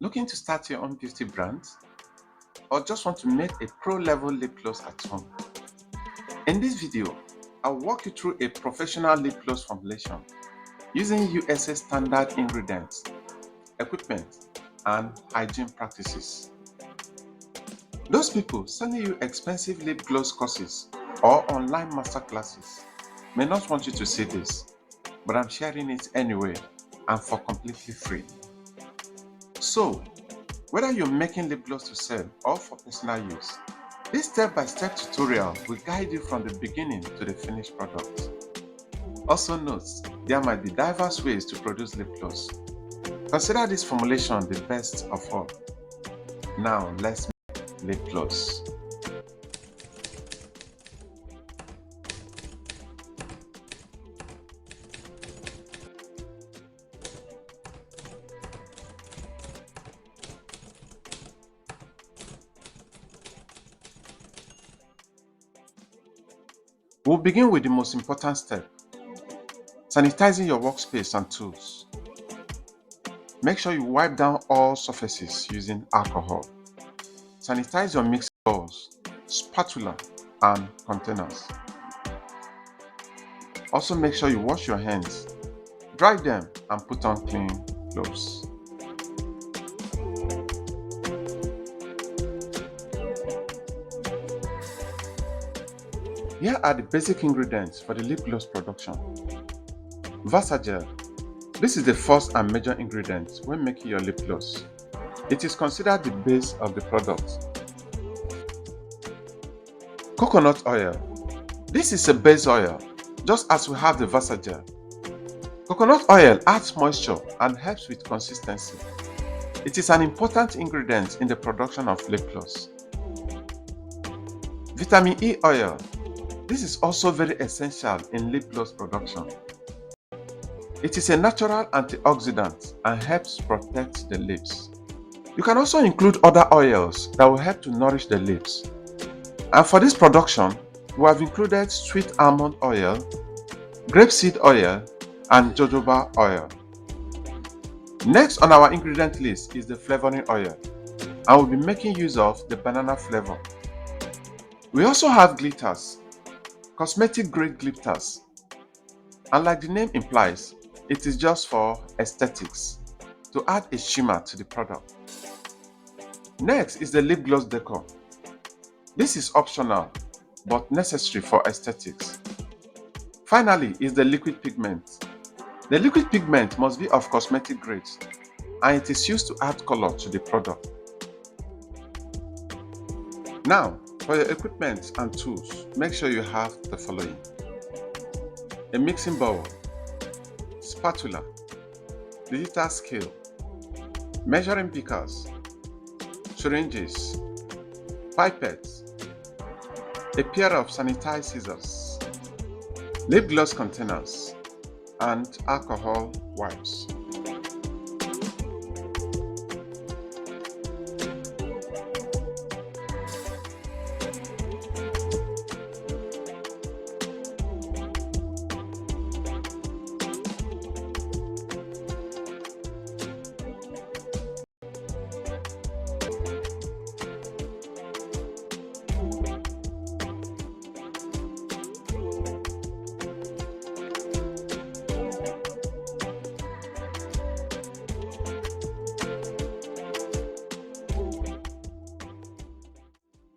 Looking to start your own beauty brand? Or just want to make a pro-level lip gloss at home? In this video, I'll walk you through a professional lip gloss formulation using USA standard ingredients, equipment, and hygiene practices. Those people sending you expensive lip gloss courses or online masterclasses may not want you to see this, but I'm sharing it anyway and for completely free. So, whether you're making lip gloss to sell or for personal use, this step-by-step tutorial will guide you from the beginning to the finished product. Also note, there might be diverse ways to produce lip gloss. Consider this formulation the best of all. Now let's make lip gloss. We'll begin with the most important step, sanitizing your workspace and tools. Make sure you wipe down all surfaces using alcohol. Sanitize your mixing bowls, spatula, and containers. Also make sure you wash your hands, dry them, and put on clean gloves. Here are the basic ingredients for the lip gloss production. Versagel. This is the first and major ingredient when making your lip gloss. It is considered the base of the product. Coconut oil. This is a base oil, just as we have the Versagel. Coconut oil adds moisture and helps with consistency. It is an important ingredient in the production of lip gloss. Vitamin E oil. This is also very essential in lip gloss production. It is a natural antioxidant and helps protect the lips. You can also include other oils that will help to nourish the lips. And for this production, we have included sweet almond oil, grapeseed oil, and jojoba oil. Next on our ingredient list is the flavoring oil, and we'll be making use of the banana flavor. We also have glitters, cosmetic-grade glitters, and like the name implies, it is just for aesthetics, to add a shimmer to the product. Next is the lip gloss decor. This is optional but necessary for aesthetics. Finally is the liquid pigment. The liquid pigment must be of cosmetic grade and it is used to add color to the product. Now, for your equipment and tools, make sure you have the following: a mixing bowl, spatula, digital scale, measuring beakers, syringes, pipettes, a pair of sanitized scissors, lip gloss containers, and alcohol wipes.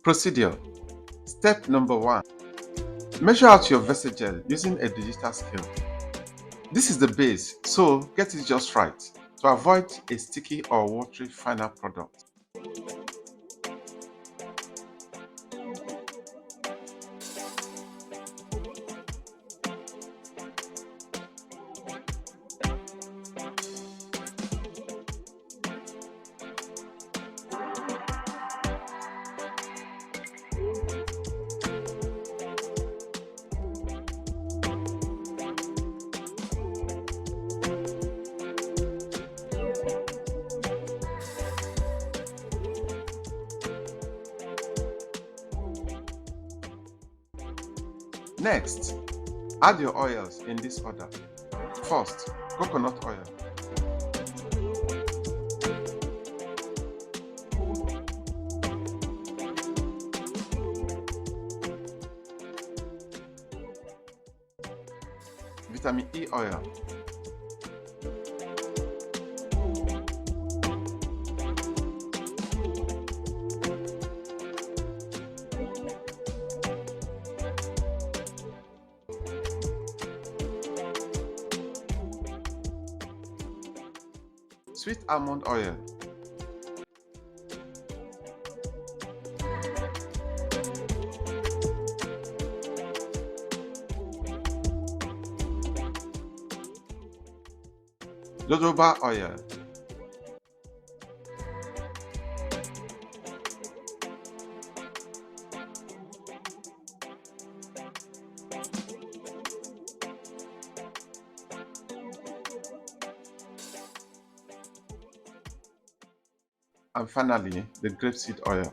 Procedure. Step number 1. Measure out your Versagel using a digital scale. This is the base, so get it just right to avoid a sticky or watery final product. Next, add your oils in this order. First, coconut oil. vitamin E oil. Sweet almond oil. Jojoba oil. And finally, the grapeseed oil.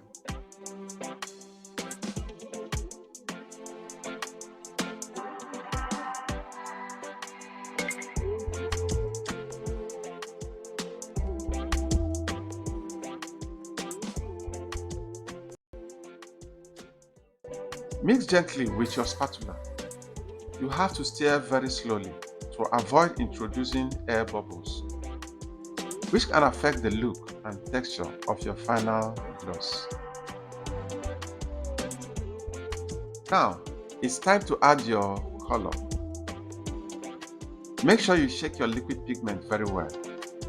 Mix gently with your spatula. You have to stir very slowly to avoid introducing air bubbles, which can affect the look and texture of your final gloss. Now, it's time to add your color. Make sure you shake your liquid pigment very well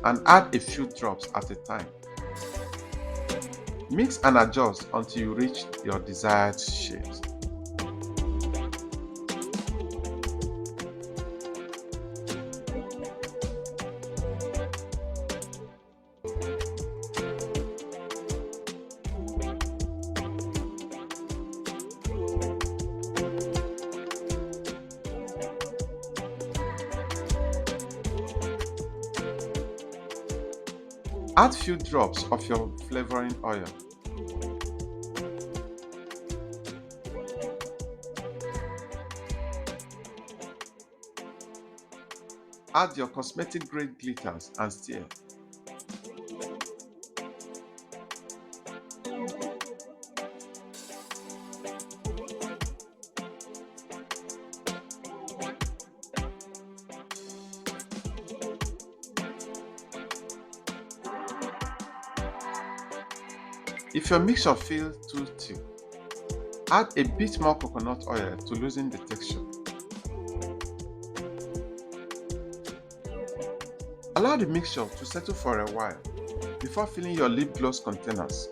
and add a few drops at a time. Mix and adjust until you reach your desired shade. Add few drops of your flavoring oil. Add your cosmetic-grade glitters and stir. If your mixture feels too thick, add a bit more coconut oil to loosen the texture. Allow the mixture to settle for a while before filling your lip gloss containers.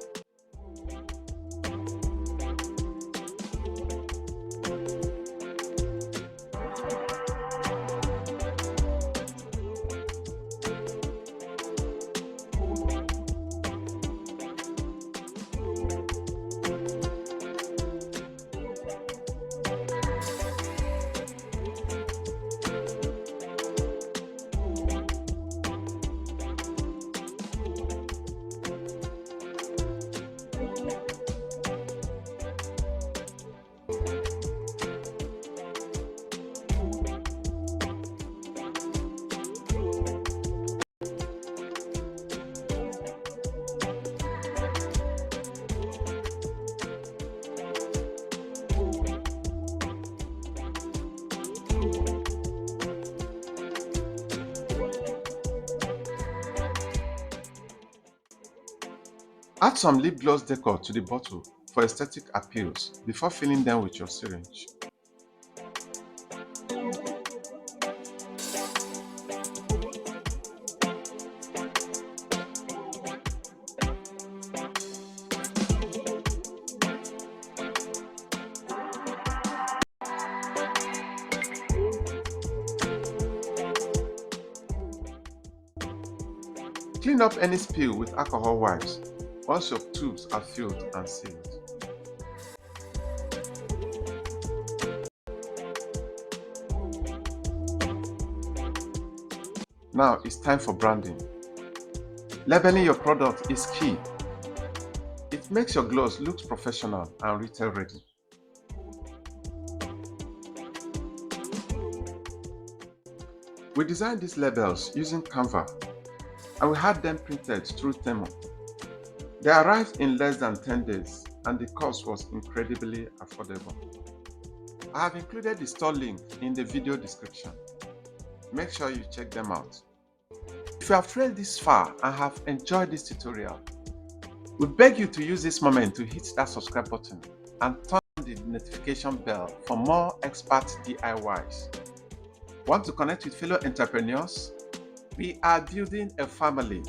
Add some lip gloss decor to the bottle for aesthetic appeals before filling them with your syringe. Clean up any spill with alcohol wipes once your tubes are filled and sealed. Now it's time for branding. Labeling your product is key. It makes your gloss look professional and retail ready. We designed these labels using Canva and we had them printed through Temu. They arrived in less than 10 days and the cost was incredibly affordable. I have included the store link in the video description. make sure you check them out. If you have read this far and have enjoyed this tutorial, we beg you to use this moment to hit that subscribe button and turn on the notification bell for more expert DIYs. Want to connect with fellow entrepreneurs? We are building a family.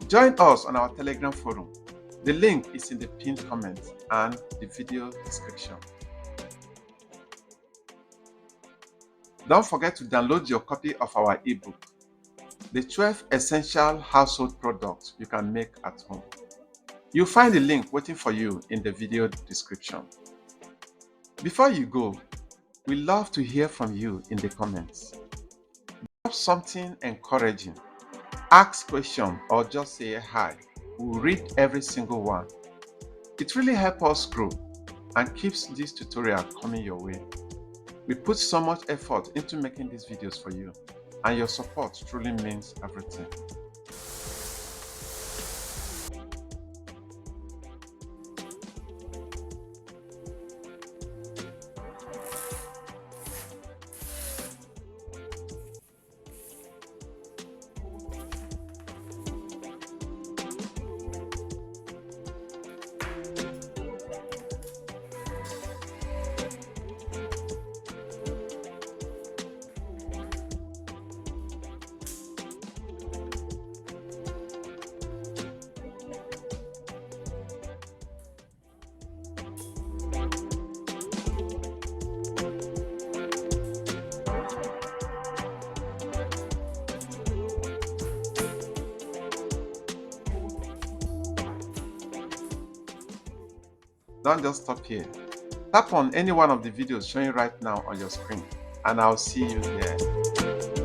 Join us on our Telegram forum. The link is in the pinned comment and the video description. Don't forget to download your copy of our ebook, The 12 Essential Household Products You Can Make at Home. You'll find the link waiting for you in the video description. Before you go, we love to hear from you in the comments. Drop something encouraging, ask questions, or just say hi. We'll read every single one. It really helps us grow and keeps this tutorial coming your way. We put so much effort into making these videos for you, and your support truly means everything. Don't just stop here. Tap on any one of the videos showing right now on your screen, and I'll see you there.